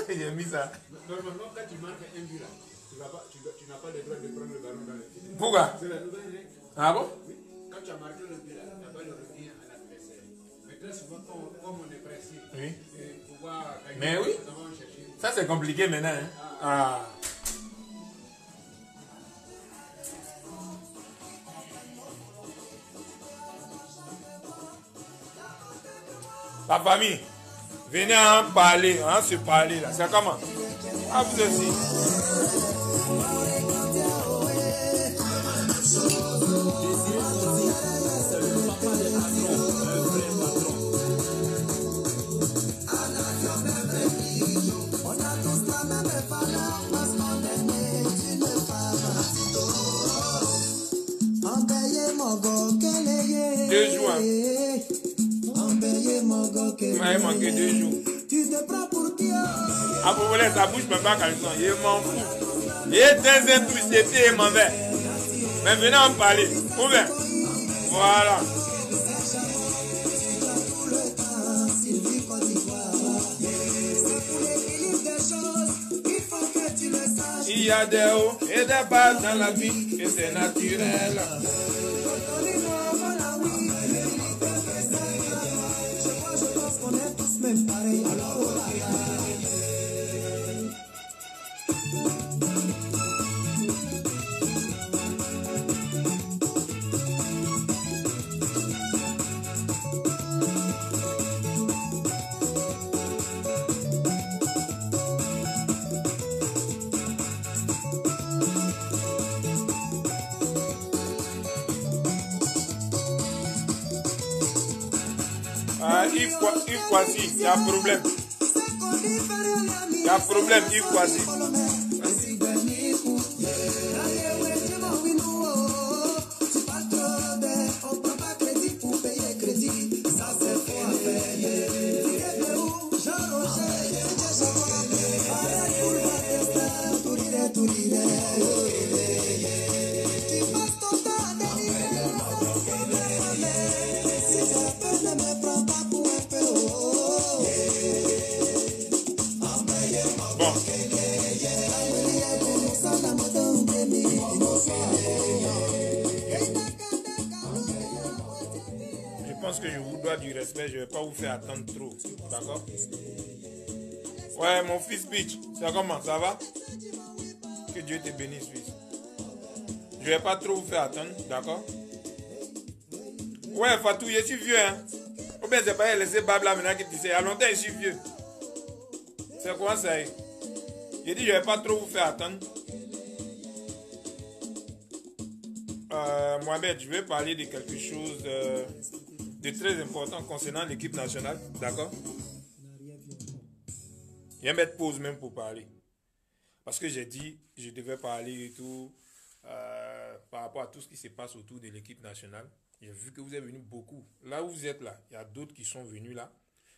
J'ai mis ça. Normalement, quand tu marques un but là, tu n'as pas le droit de prendre le ballon dans le filet. Pourquoi? C'est la nouvelle règle. Ah bon? Oui. Quand tu as marqué le but là, tu n'as pas le revenir à l'adversaire. Mais très souvent, comme on est pressé, Oui. et pouvoir gagner, Mais oui. nous avons cherché. Ça c'est compliqué maintenant. Hein? Ah. La famille, venez en parler, en se parler là. C'est comment? Ah, vous aussi. Deux jours. Hein. Il m'a manqué 2 jours. Ah, vous voulez, ça bouge même pas caleçon. Il m'en fout. Il est très intrusté, il m'en va. Mais venez en parler. Ouvert. Voilà. Il y a des hauts et des bas dans la vie, et c'est naturel. Une fois-ci, il y a un problème. Il y a un problème, une fois-ci. Que je vous dois du respect, je ne vais pas vous faire attendre trop, d'accord? Ouais, mon fils Pitch, c'est comment, ça va? Que Dieu te bénisse, fils. Je ne vais pas trop vous faire attendre, d'accord? Ouais, Fatou, je suis vieux, hein? Ou bien c'est pas laisser Babla maintenant que tu sais, il y a longtemps je suis vieux. C'est quoi ça? J'ai dit, je ne vais pas trop vous faire attendre. Mohamed, je vais parler de quelque chose de très important concernant l'équipe nationale, d'accord? Je vais mettre pause même pour parler. Parce que j'ai dit, je devais parler et tout, par rapport à tout ce qui se passe autour de l'équipe nationale. J'ai vu que vous êtes venus beaucoup. Là où vous êtes là, il y a d'autres qui sont venus là,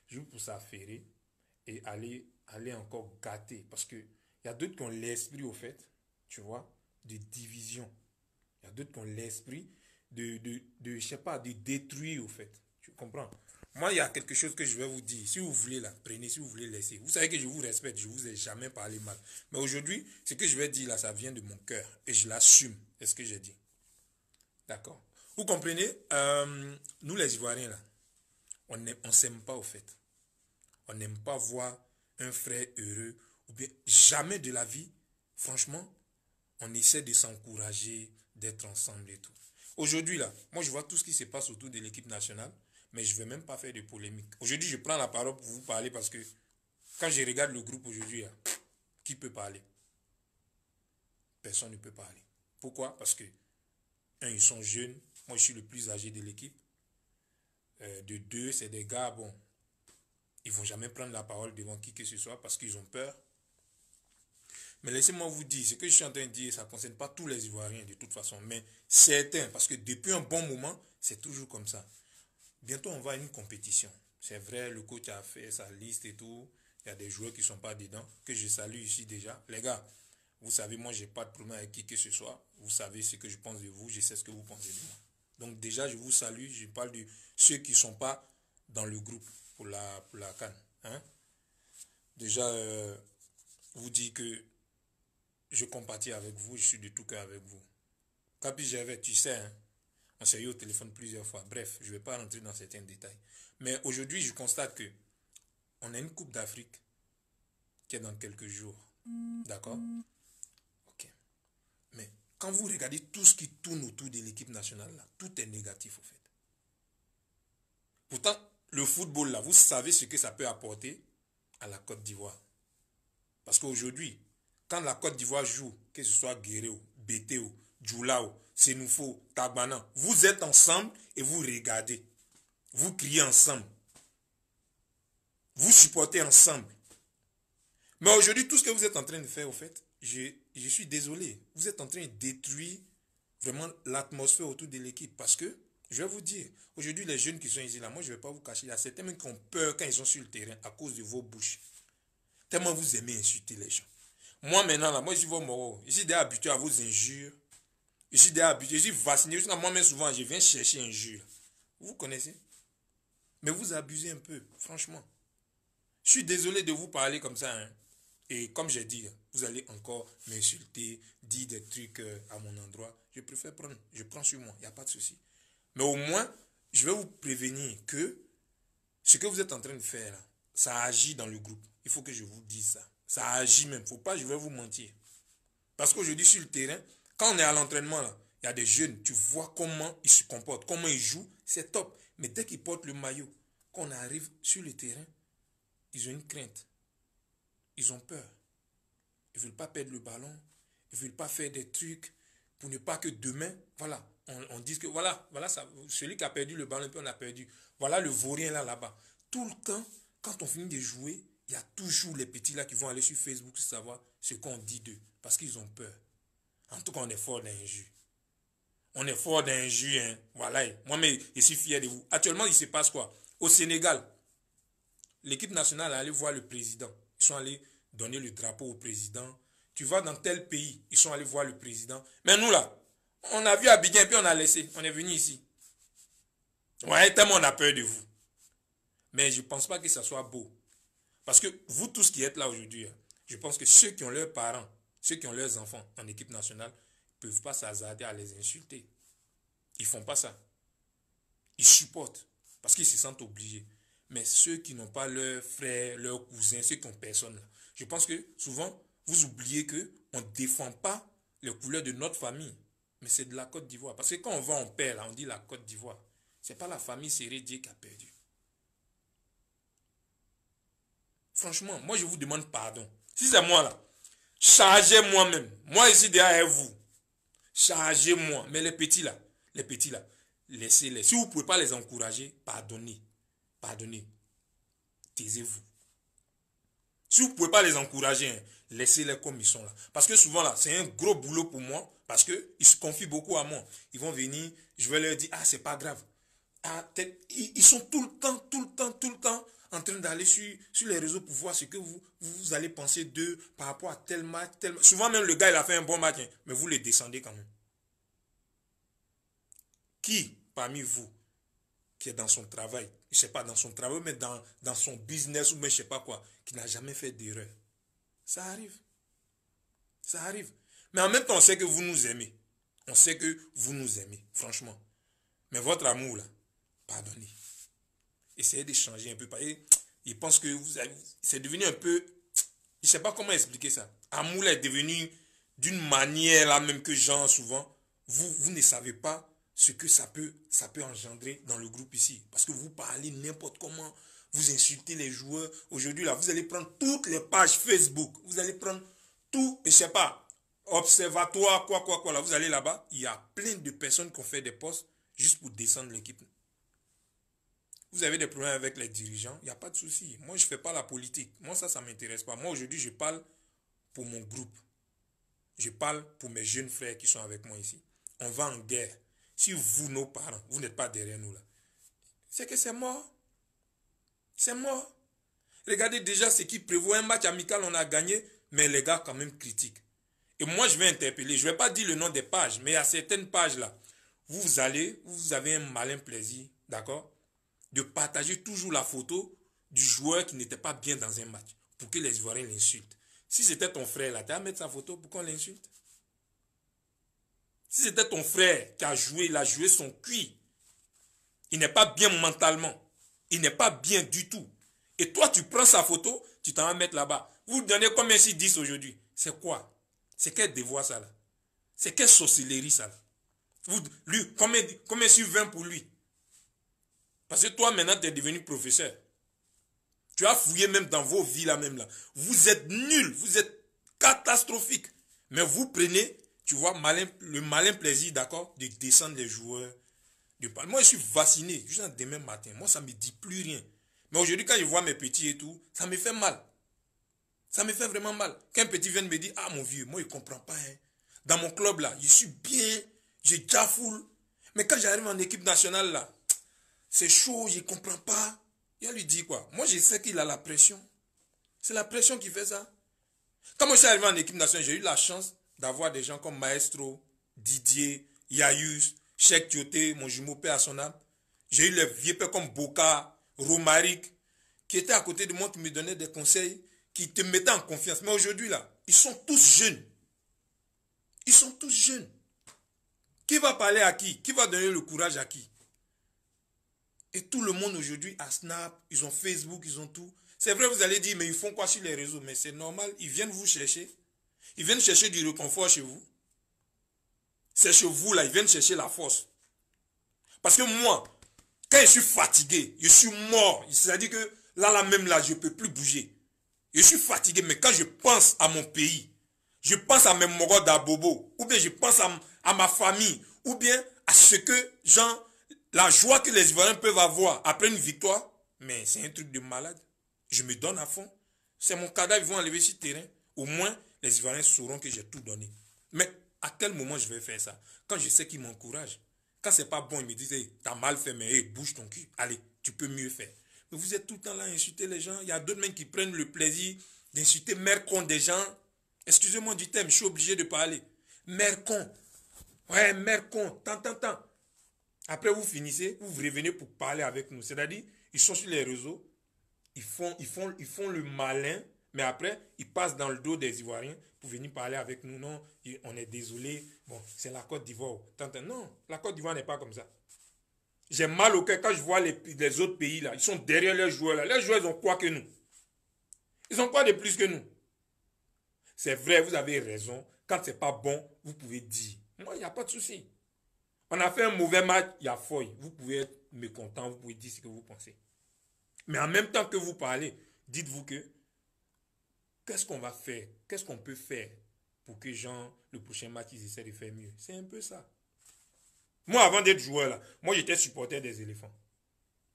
juste pour s'affairer et aller encore gâter. Parce qu'il y a d'autres qui ont l'esprit, au fait, tu vois, de division. Il y a d'autres qui ont l'esprit je sais pas, de détruire, au fait. Tu comprends? Moi, il y a quelque chose que je vais vous dire. Si vous voulez, là, prenez. Si vous voulez, laissez. Vous savez que je vous respecte. Je ne vous ai jamais parlé mal. Mais aujourd'hui, ce que je vais dire, là, ça vient de mon cœur. Et je l'assume. C'est ce que j'ai dit. D'accord? Vous comprenez? Nous, les Ivoiriens, là, on ne s'aime pas, au fait. On n'aime pas voir un frère heureux. Ou bien, jamais de la vie, franchement, on essaie de s'encourager, d'être ensemble et tout. Aujourd'hui, là, moi, je vois tout ce qui se passe autour de l'équipe nationale, mais je ne vais même pas faire de polémique. Aujourd'hui, je prends la parole pour vous parler parce que quand je regarde le groupe aujourd'hui, qui peut parler? Personne ne peut parler. Pourquoi? Parce que, un, ils sont jeunes. Moi, je suis le plus âgé de l'équipe. De deux, c'est des gars, bon, ils ne vont jamais prendre la parole devant qui que ce soit parce qu'ils ont peur. Mais laissez-moi vous dire, ce que je suis en train de dire, ça ne concerne pas tous les Ivoiriens de toute façon, mais certains, parce que depuis un bon moment, c'est toujours comme ça. Bientôt, on va à une compétition. C'est vrai, le coach a fait sa liste et tout. Il y a des joueurs qui ne sont pas dedans, que je salue ici déjà. Les gars, vous savez, moi, je n'ai pas de problème avec qui que ce soit. Vous savez ce que je pense de vous, je sais ce que vous pensez de moi. Donc déjà, je vous salue, je parle de ceux qui ne sont pas dans le groupe pour la CAN. Hein? déjà, vous dire que je compatis avec vous, je suis de tout cœur avec vous. Capi j'avais, tu sais, hein, on s'est eu au téléphone plusieurs fois. Bref, je ne vais pas rentrer dans certains détails. Mais aujourd'hui, je constate que on a une Coupe d'Afrique qui est dans quelques jours. D'accord? Ok. Mais quand vous regardez tout ce qui tourne autour de l'équipe nationale, là, tout est négatif, au fait. Pourtant, le football, là, vous savez ce que ça peut apporter à la Côte d'Ivoire. Parce qu'aujourd'hui, quand la Côte d'Ivoire joue, que ce soit Guéréo, Bétéo, Djoulao, Sénoufo, Tabana, vous êtes ensemble et vous regardez. Vous criez ensemble. Vous supportez ensemble. Mais aujourd'hui, tout ce que vous êtes en train de faire, au fait, je suis désolé. Vous êtes en train de détruire vraiment l'atmosphère autour de l'équipe. Parce que, je vais vous dire, aujourd'hui, les jeunes qui sont ici, là, moi, je ne vais pas vous cacher. Il y a certains même qui ont peur quand ils sont sur le terrain à cause de vos bouches. Tellement vous aimez insulter les gens. Moi, maintenant, là, moi, je suis vos moraux. Je suis déjà habitué à vos injures. Je suis déjà habitué, je suis vacciné. Moi-même, souvent, je viens chercher injures. Vous connaissez? Mais vous abusez un peu, franchement. Je suis désolé de vous parler comme ça, hein. Et comme j'ai dit, vous allez encore m'insulter, dire des trucs à mon endroit. Je préfère prendre, je prends sur moi, il n'y a pas de souci. Mais au moins, je vais vous prévenir que ce que vous êtes en train de faire, là, ça agit dans le groupe. Il faut que je vous dise ça. Ça agit même. Il ne faut pas, je vais vous mentir. Parce qu'aujourd'hui, sur le terrain, quand on est à l'entraînement, là, il y a des jeunes, tu vois comment ils se comportent, comment ils jouent, c'est top. Mais dès qu'ils portent le maillot, quand on arrive sur le terrain, ils ont une crainte. Ils ont peur. Ils ne veulent pas perdre le ballon. Ils ne veulent pas faire des trucs pour ne pas que demain, voilà, on dise que voilà ça, celui qui a perdu le ballon, puis on a perdu. Voilà le vaurien là-bas. Tout le temps, quand on finit de jouer, il y a toujours les petits là qui vont aller sur Facebook pour savoir ce qu'on dit d'eux. Parce qu'ils ont peur. En tout cas, on est fort d'injure. On est fort d'injure, hein. Voilà. Moi, mais je suis fier de vous. Actuellement, il se passe quoi? Au Sénégal, l'équipe nationale est allée voir le président. Ils sont allés donner le drapeau au président. Tu vas dans tel pays, ils sont allés voir le président. Mais nous là, on a vu Abidjan et puis on a laissé. On est venu ici. Ouais, tellement on a peur de vous. Mais je ne pense pas que ça soit beau. Parce que vous tous qui êtes là aujourd'hui, je pense que ceux qui ont leurs parents, ceux qui ont leurs enfants en équipe nationale, ne peuvent pas s'hasarder à les insulter. Ils ne font pas ça. Ils supportent parce qu'ils se sentent obligés. Mais ceux qui n'ont pas leurs frères, leurs cousins, ceux qui n'ont personne là, je pense que souvent, vous oubliez qu'on ne défend pas les couleurs de notre famille. Mais c'est de la Côte d'Ivoire. Parce que quand on va en paix, là, on dit la Côte d'Ivoire. Ce n'est pas la famille Sérédié qui a perdu. Franchement, moi je vous demande pardon. Si c'est moi là, chargez moi-même. Moi ici derrière vous. Chargez-moi. Mais les petits là, laissez-les. Si vous ne pouvez pas les encourager, pardonnez. Pardonnez. Taisez-vous. Si vous ne pouvez pas les encourager, hein, laissez-les comme ils sont là. Parce que souvent là, c'est un gros boulot pour moi. Parce qu'ils se confient beaucoup à moi. Ils vont venir, je vais leur dire, ah c'est pas grave. Ah, ils sont tout le temps en train d'aller sur les réseaux pour voir ce que vous allez penser d'eux par rapport à tel match, tel match. Souvent même le gars il a fait un bon match, hein, mais vous les descendez quand même. Qui parmi vous qui est dans son travail, je ne sais pas dans son travail, mais dans son business ou même je ne sais pas quoi, qui n'a jamais fait d'erreur? Ça arrive. Ça arrive. Mais en même temps, on sait que vous nous aimez. On sait que vous nous aimez, franchement. Mais votre amour, là, pardonnez. Essayez d'échanger un peu. Il pense que c'est devenu un peu... Je ne sais pas comment expliquer ça. Amour là, est devenu d'une manière là même que genre souvent, vous ne savez pas ce que ça peut engendrer dans le groupe ici. Parce que vous parlez n'importe comment, vous insultez les joueurs. Aujourd'hui là, vous allez prendre toutes les pages Facebook. Vous allez prendre tout, je ne sais pas, observatoire, quoi là. Vous allez là-bas, il y a plein de personnes qui ont fait des posts juste pour descendre l'équipe. Vous avez des problèmes avec les dirigeants, il n'y a pas de souci. Moi, je ne fais pas la politique. Moi, ça ne m'intéresse pas. Moi, aujourd'hui, je parle pour mon groupe. Je parle pour mes jeunes frères qui sont avec moi ici. On va en guerre. Si vous, nos parents, vous n'êtes pas derrière nous là, c'est que c'est mort. C'est mort. Regardez déjà ce qui prévoit un match amical, on a gagné, mais les gars quand même critiquent. Et moi, je vais interpeller. Je ne vais pas dire le nom des pages, mais il y a certaines pages là. Vous avez un malin plaisir, d'accord, de partager toujours la photo du joueur qui n'était pas bien dans un match. pour que les Ivoiriens l'insultent. Si c'était ton frère là, tu vas mettre sa photo pour qu'on l'insulte. Si c'était ton frère qui a joué, il a joué son cuit. Il n'est pas bien mentalement. Il n'est pas bien du tout. Et toi, tu prends sa photo, tu t'en vas mettre là-bas. Vous donnez combien sur 10 aujourd'hui? C'est quoi? C'est quel devoir ça là? C'est quelle sorcellerie ça là? Lui, combien sur 20 pour lui? Parce que toi maintenant, tu es devenu professeur. Tu as fouillé même dans vos vies là même là. Vous êtes nuls, vous êtes catastrophiques. Mais vous prenez, tu vois, le malin plaisir, d'accord, de descendre les joueurs. Moi, je suis vacciné. Juste demain matin, moi, ça ne me dit plus rien. Mais aujourd'hui, quand je vois mes petits et tout, ça me fait mal. Ça me fait vraiment mal. Quand un petit vient me dire, ah mon vieux, moi, il ne comprend pas. Hein. Dans mon club là, je suis bien, j'ai déjà full. Mais quand j'arrive en équipe nationale là, c'est chaud, je ne comprends pas. Il lui dit quoi? Moi, je sais qu'il a la pression. C'est la pression qui fait ça. Quand moi, je suis arrivé en équipe nationale, j'ai eu la chance d'avoir des gens comme Maestro, Didier, Yayus, Cheikh Tioté, mon jumeau père à son âme. J'ai eu les vieux pères comme Boka, Romaric, qui étaient à côté de moi, qui me donnaient des conseils, qui te mettaient en confiance. Mais aujourd'hui, là, ils sont tous jeunes. Ils sont tous jeunes. Qui va parler à qui? Qui va donner le courage à qui? Et tout le monde aujourd'hui a Snap, ils ont Facebook, ils ont tout. C'est vrai, vous allez dire, mais ils font quoi sur les réseaux? Mais c'est normal, ils viennent vous chercher. Ils viennent chercher du réconfort chez vous. C'est chez vous, là, ils viennent chercher la force. Parce que moi, quand je suis fatigué, je suis mort. C'est-à-dire que là même, là, je ne peux plus bouger. Je suis fatigué, mais quand je pense à mon pays, je pense à mes morts d'Abobo, ou bien je pense à ma famille, ou bien à ce que, genre, la joie que les Ivoiriens peuvent avoir après une victoire, mais c'est un truc de malade. Je me donne à fond. C'est mon cadavre, ils vont enlever sur le terrain. Au moins, les Ivoiriens sauront que j'ai tout donné. Mais à quel moment je vais faire ça? Quand je sais qu'ils m'encouragent. Quand c'est pas bon, ils me disent, hey, t'as mal fait, mais hey, bouge ton cul. Allez, tu peux mieux faire. Mais vous êtes tout le temps là à insulter les gens. Il y a d'autres mecs qui prennent le plaisir d'insulter mère con des gens. Excusez-moi du thème, je suis obligé de parler. Mère con. Ouais, mère con. Tant. Après, vous finissez, vous revenez pour parler avec nous. C'est-à-dire, ils sont sur les réseaux, ils font le malin, mais après, ils passent dans le dos des Ivoiriens pour venir parler avec nous. Non, on est désolé. Bon, c'est la Côte d'Ivoire. Non, la Côte d'Ivoire n'est pas comme ça. J'ai mal au cœur quand je vois les autres pays là. Ils sont derrière leurs joueurs là. Les joueurs, ils ont quoi que nous? Ils ont quoi de plus que nous? C'est vrai, vous avez raison. Quand c'est pas bon, vous pouvez dire. Moi, il n'y a pas de souci. On a fait un mauvais match, il y a feuille. Vous pouvez être mécontent, vous pouvez dire ce que vous pensez. Mais en même temps que vous parlez, dites-vous que qu'est-ce qu'on va faire? Qu'est-ce qu'on peut faire pour que le prochain match, ils essaient de faire mieux? C'est un peu ça. Moi, avant d'être joueur, là, moi, j'étais supporter des éléphants.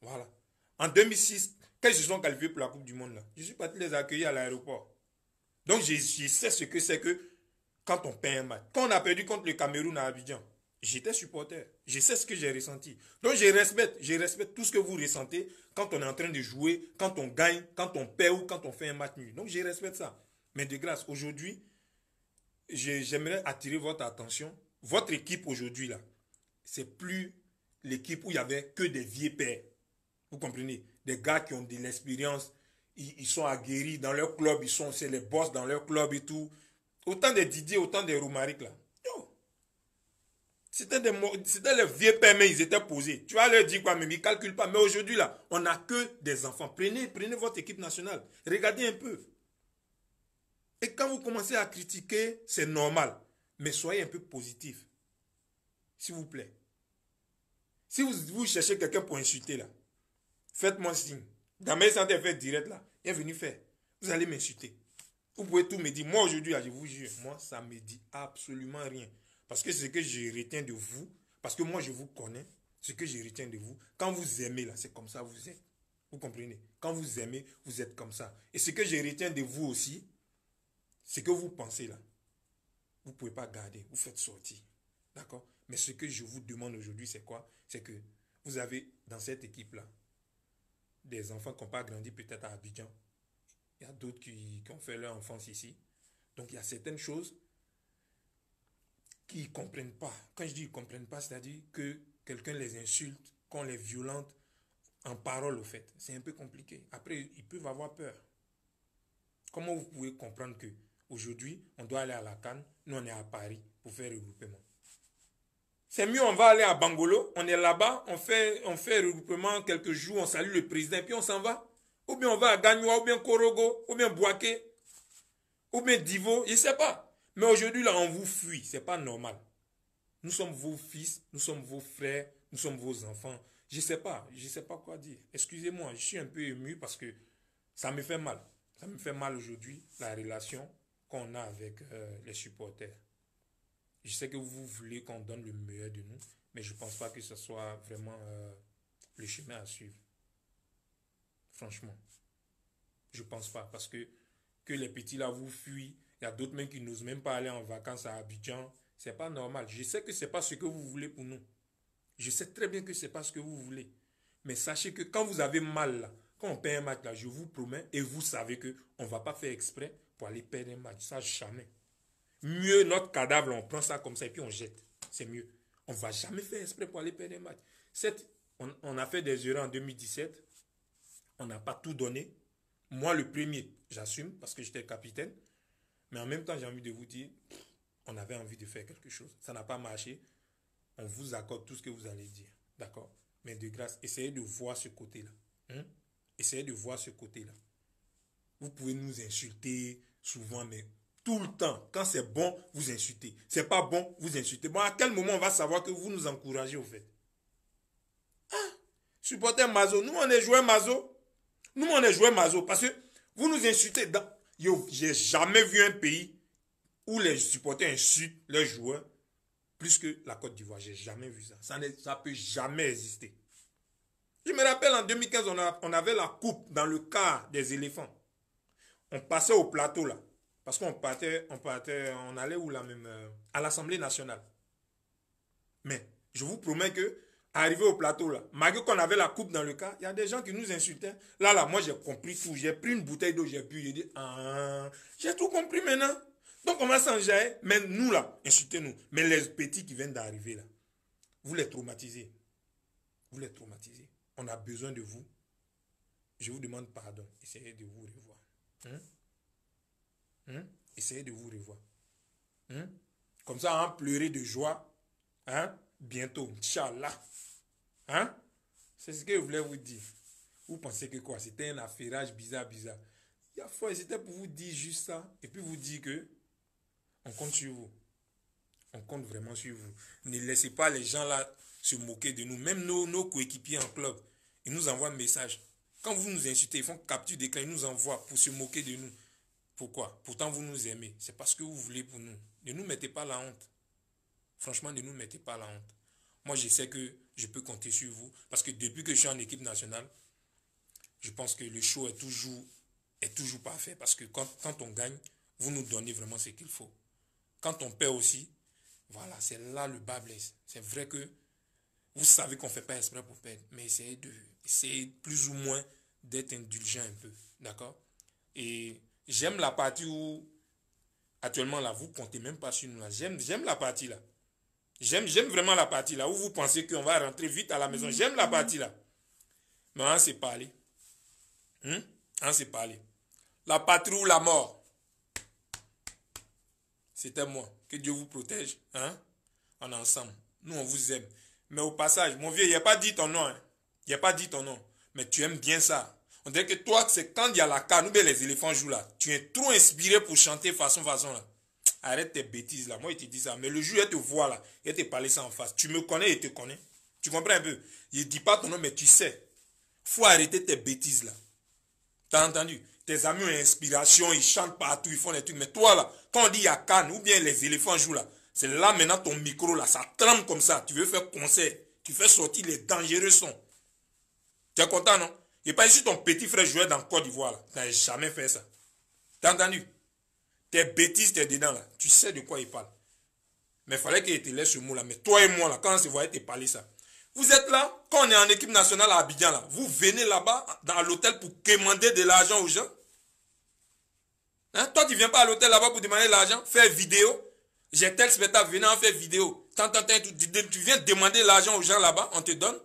Voilà. En 2006, quand ils se sont qualifiés pour la Coupe du Monde, là, je suis parti les accueillir à l'aéroport. Donc, je sais ce que c'est que quand on perd un match. Quand on a perdu contre le Cameroun à Abidjan, j'étais supporter. Je sais ce que j'ai ressenti. Donc, je respecte tout ce que vous ressentez quand on est en train de jouer, quand on gagne, quand on perd ou quand on fait un match nul. Donc, je respecte ça. Mais de grâce, aujourd'hui, j'aimerais attirer votre attention. Votre équipe aujourd'hui, là, c'est plus l'équipe où il n'y avait que des vieux pères. Vous comprenez? Des gars qui ont de l'expérience, ils sont aguerris dans leur club, c'est les boss dans leur club et tout. Autant de Didier, autant de Romaric là. C'était les vieux pères, mais ils étaient posés. Tu vas leur dire quoi, mais ils ne calculent pas. Mais aujourd'hui là, on n'a que des enfants. Prenez votre équipe nationale. Regardez un peu. Et quand vous commencez à critiquer, c'est normal. Mais soyez un peu positif. S'il vous plaît. Si vous cherchez quelqu'un pour insulter là, faites-moi signe. Dans mes centres fait direct là, il est venu faire. Vous allez m'insulter. Vous pouvez tout me dire. Moi aujourd'hui, je vous jure, moi ça me dit absolument rien. Parce que ce que je retiens de vous, parce que moi je vous connais, ce que je retiens de vous, quand vous aimez là, c'est comme ça vous êtes. Vous comprenez? Quand vous aimez, vous êtes comme ça. Et ce que je retiens de vous aussi, ce que vous pensez là, vous ne pouvez pas garder, vous faites sortir. D'accord? Mais ce que je vous demande aujourd'hui, c'est quoi? C'est que vous avez dans cette équipe-là des enfants qui n'ont pas grandi peut-être à Abidjan. Il y a d'autres qui ont fait leur enfance ici. Donc il y a certaines choses qu'ils ne comprennent pas. Quand je dis qu'ils ne comprennent pas, c'est-à-dire que quelqu'un les insulte, qu'on les violente en parole au fait. C'est un peu compliqué. Après, ils peuvent avoir peur. Comment vous pouvez comprendre que aujourd'hui, on doit aller à la CAN, nous on est à Paris pour faire le regroupement? C'est mieux, on va aller à Bangolo, on est là-bas, on fait le regroupement quelques jours, on salue le président et puis on s'en va. Ou bien on va à Gagnoua, ou bien Korogo, ou bien Bouaké, ou bien Divo, je ne sais pas. Mais aujourd'hui, là, on vous fuit, c'est pas normal. Nous sommes vos fils, nous sommes vos frères, nous sommes vos enfants. Je ne sais pas quoi dire. Excusez-moi, je suis un peu ému parce que ça me fait mal. Ça me fait mal aujourd'hui, la relation qu'on a avec les supporters. Je sais que vous voulez qu'on donne le meilleur de nous, mais je ne pense pas que ce soit vraiment le chemin à suivre. Franchement. Je ne pense pas, parce que les petits là vous fuient, il y a d'autres même qui n'osent même pas aller en vacances à Abidjan. Ce n'est pas normal. Je sais que ce n'est pas ce que vous voulez pour nous. Je sais très bien que ce n'est pas ce que vous voulez. Mais sachez que quand vous avez mal là, quand on perd un match là, je vous promets, et vous savez qu'on ne va pas faire exprès pour aller perdre un match. Ça, jamais. Mieux notre cadavre, on prend ça comme ça et puis on jette. C'est mieux. On ne va jamais faire exprès pour aller perdre un match. On a fait des erreurs en 2017. On n'a pas tout donné. Moi, le premier, j'assume parce que j'étais capitaine. Mais en même temps, j'ai envie de vous dire, on avait envie de faire quelque chose. Ça n'a pas marché. On vous accorde tout ce que vous allez dire. D'accord? Mais de grâce, essayez de voir ce côté-là. Essayez de voir ce côté-là. Vous pouvez nous insulter souvent, mais tout le temps, quand c'est bon, vous insultez. C'est pas bon, vous insultez. Bon, à quel moment on va savoir que vous nous encouragez au fait? Supporter Mazo. Nous, on est joueurs Mazo. Nous, on est joueurs Mazo. Parce que vous nous insultez. J'ai jamais vu un pays où les supporters insultent leurs joueurs plus que la Côte d'Ivoire. J'ai jamais vu ça. Ça ne peut jamais exister. Je me rappelle en 2015, on avait la coupe dans le quart des éléphants. On passait au plateau là. Parce qu'on on allait où là même? À l'Assemblée nationale. Mais je vous promets que, arrivé au plateau là, malgré qu'on avait la coupe dans le cas, il y a des gens qui nous insultaient. Là, moi j'ai compris tout. J'ai pris une bouteille d'eau, j'ai bu, j'ai dit, j'ai tout compris maintenant. Donc on va s'enjailler. Mais nous là, insultez-nous. Mais les petits qui viennent d'arriver là, vous les traumatisez. Vous les traumatisez. On a besoin de vous. Je vous demande pardon. Essayez de vous revoir. Essayez de vous revoir. Comme ça, pleurer de joie. Bientôt, Inch'Allah. C'est ce que je voulais vous dire. Vous pensez que quoi? C'était un affairage bizarre. Il y a fois, c'était pour vous dire juste ça. Et puis vous dire que on compte sur vous. On compte vraiment sur vous. Ne laissez pas les gens là se moquer de nous. Même nos coéquipiers en club, ils nous envoient un message. Quand vous nous insultez, ils font capture d'écran, ils nous envoient pour se moquer de nous. Pourquoi? Pourtant, vous nous aimez. C'est parce que vous voulez pour nous. Ne nous mettez pas la honte. Franchement, ne nous mettez pas la honte. Moi, je sais que je peux compter sur vous. Parce que depuis que je suis en équipe nationale, je pense que le show est toujours parfait. Parce que quand on gagne, vous nous donnez vraiment ce qu'il faut. Quand on perd aussi, voilà, c'est là le bas blesse. C'est vrai que vous savez qu'on ne fait pas exprès pour perdre. Mais essayez plus ou moins d'être indulgent un peu. D'accord? Et j'aime la partie où, actuellement là, vous ne comptez même pas sur nous là. J'aime la partie là. J'aime vraiment la partie là, où vous pensez qu'on va rentrer vite à la maison. J'aime la partie là. Mais on s'est parlé. On s'est parlé. La patrie ou la mort. C'était moi. Que Dieu vous protège. On est ensemble. Nous, on vous aime. Mais au passage, mon vieux, il n'y a pas dit ton nom. Il n'y a pas dit ton nom. Mais tu aimes bien ça. On dirait que toi, c'est quand il y a la canne ou bien les éléphants jouent là. Tu es trop inspiré pour chanter façon là. Arrête tes bêtises là. Moi, il te dit ça. Mais le jour, il te voit là. Il te parler ça en face. Tu me connais, il te connaît. Tu comprends un peu? Il ne dit pas ton nom, mais tu sais. Faut arrêter tes bêtises là. T'as entendu? Tes amis ont inspiration, ils chantent partout, ils font des trucs. Mais toi là, quand on dit il y a canne ou bien les éléphants jouent là, c'est là maintenant ton micro là, ça tremble comme ça. Tu veux faire concert. Tu fais sortir les dangereux sons. Tu es content, non? Et pas ici ton petit frère jouait dans Côte d'Ivoire là. Tu n'as jamais fait ça. T'as entendu? Tes bêtises, t'es dedans là. Tu sais de quoi il parle. Mais il fallait qu'il te laisse ce mot là. Mais toi et moi là, quand on se voyait te parler ça. Vous êtes là, quand on est en équipe nationale à Abidjan là, vous venez là-bas dans l'hôtel pour demander de l'argent aux gens. Toi tu viens pas à l'hôtel là-bas pour demander de l'argent, faire vidéo. J'ai tel spectacle, venez en faire vidéo. Tu viens demander de l'argent aux gens là-bas, on te donne.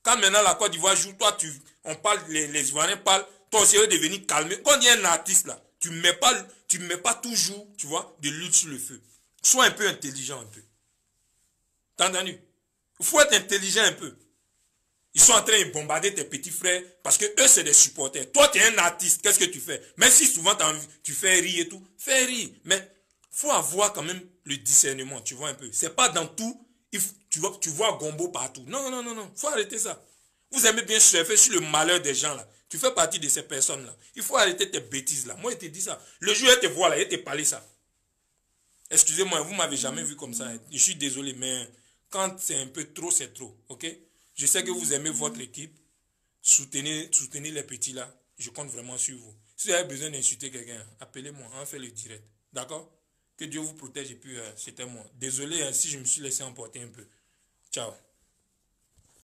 Quand maintenant la Côte d'Ivoire joue, toi on parle, les Ivoiriens parlent, toi aussi tu es devenu calmé. Quand il y a un artiste là, Tu mets pas toujours, tu vois, de l'huile sur le feu. Sois un peu intelligent un peu. T'as entendu? Il faut être intelligent un peu. Ils sont en train de bombarder tes petits frères parce que eux, c'est des supporters. Toi, tu es un artiste. Qu'est-ce que tu fais? Même si souvent tu fais rire et tout, fais rire. Mais faut avoir quand même le discernement, tu vois un peu. C'est pas dans tout, tu vois Gombo partout. Non, non, non, non. Faut arrêter ça. Vous aimez bien surfer sur le malheur des gens là. Tu fais partie de ces personnes là. Il faut arrêter tes bêtises là. Moi, je te dis ça. Le jour où elle te voit là, elle te parle ça. Excusez-moi, vous m'avez jamais vu comme ça. Je suis désolé, mais quand c'est un peu trop, c'est trop. Ok? Je sais que vous aimez votre équipe. Soutenez les petits là. Je compte vraiment sur vous. Si vous avez besoin d'insulter quelqu'un, appelez-moi. On fait le direct. D'accord? Que Dieu vous protège et puis c'était moi. Désolé si je me suis laissé emporter un peu. Ciao.